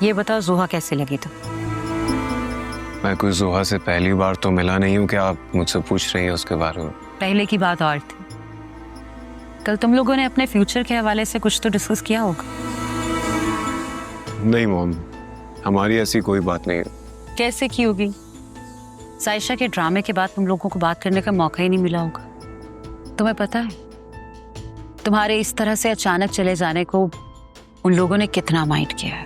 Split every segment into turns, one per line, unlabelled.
ये बताओ जोहा कैसे लगी तो?
मैं कोई जोहा से पहली बार तो मिला नहीं हूँ कि आप मुझसे पूछ रही हैं उसके बारे में।
पहले की बात और थी। कल तुम लोगों ने अपने फ्यूचर के हवाले से कुछ तो डिस्कस किया होगा।
नहीं मॉम, हमारी ऐसी कोई बात नहीं है।
कैसे की होगी? साइशा के ड्रामे के बाद तुम लोगों को बात करने का मौका ही नहीं मिला होगा। तुम्हें पता है तुम्हारे इस तरह से अचानक चले जाने को उन लोगों ने कितना माइंड किया है,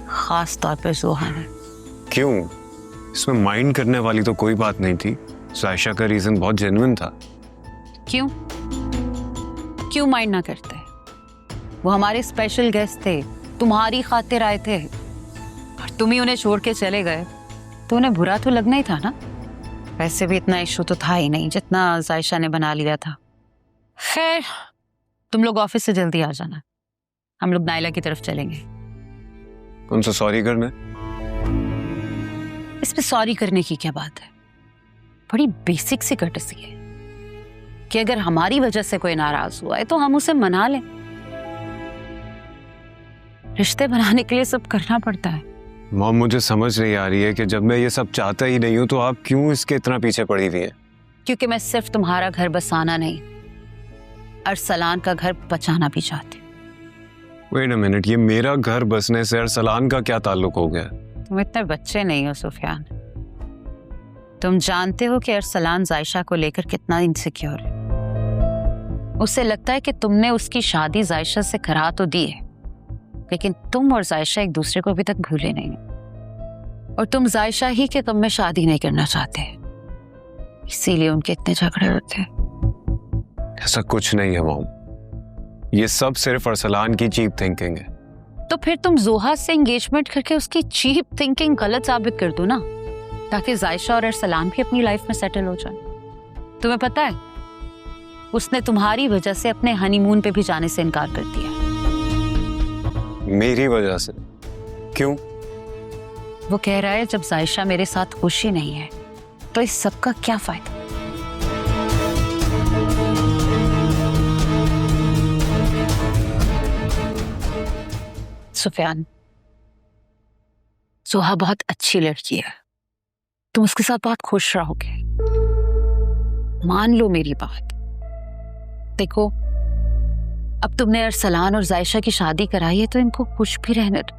खास तौर पर जोहा ने।
क्यों? इसमें माइंड करने वाली तो कोई बात नहीं थी। साइशा का रीजन बहुत जेन्युइन था।
क्यों क्यों माइंड ना करते? वो हमारे स्पेशल गेस्ट थे, तुम्हारी खातिर आए थे और तुम ही उन्हें छोड़ के चले गए तो उन्हें बुरा तो लगना ही था ना। वैसे भी इतना इशू तो था ही नहीं जितना साइशा ने बना लिया था। खैर, तुम लोग ऑफिस से जल्दी आ जाना, हम लोग नायला की तरफ चलेंगे।
उनसे सॉरी करने?
इसमें सॉरी करने की क्या बात है? बड़ी बेसिक सी कर्टसी है कि अगर हमारी वजह से कोई नाराज हुआ है तो हम उसे मना लें। रिश्ते बनाने के लिए सब करना पड़ता है।
मॉम, मुझे समझ नहीं आ रही है कि जब मैं ये सब चाहता ही नहीं हूँ तो आप क्यों इसके इतना पीछे पड़ी हुई है?
क्योंकि मैं सिर्फ तुम्हारा घर बसाना नहीं, अरसलान का घर बचाना भी चाहती हूँ।
वेट अ मिनट, ये मेरा घर बसने से अरसलान का क्या ताल्लुक हो गया?
तुम इतने बच्चे नहीं हो सुफियान। तुम जानते हो कि अरसलान जायशा को लेकर कितना इनसिक्योर है। उसे लगता है कि तुमने उसकी शादी जायशा से करा तो दी है, लेकिन तुम और जायशा एक दूसरे को अभी तक भूले नहीं और तुम जायशा ही के गम में शादी नहीं करना चाहते, इसीलिए उनके इतने झगड़े होते हैं।
ऐसा कुछ नहीं है मॉम, ये सब सिर्फ अरसलान की चीप थिंकिंग है।
तो फिर तुम जोहा से एंगेजमेंट करके उसकी चीप थिंकिंग गलत साबित कर दो ना, ताकि जायशा और अरसलान भी अपनी लाइफ में सेटल हो जाए। तुम्हें पता है उसने तुम्हारी वजह से अपने हनीमून पे भी जाने से इनकार कर दिया।
मेरी वजह से? क्यों?
वो कह रहा है जब जायशा मेरे साथ खुश ही नहीं है तो इस सब का क्या फायदा। सुफियान, जोहा बहुत अच्छी लड़की है, तुम उसके साथ बहुत खुश रहोगे। मान लो मेरी बात। देखो, अब तुमने अरसलान और जायशा की शादी कराई है तो इनको खुश भी रहने दो,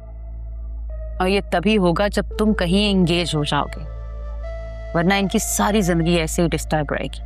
और ये तभी होगा जब तुम कहीं एंगेज हो जाओगे, वरना इनकी सारी जिंदगी ऐसे ही डिस्टर्ब रहेगी।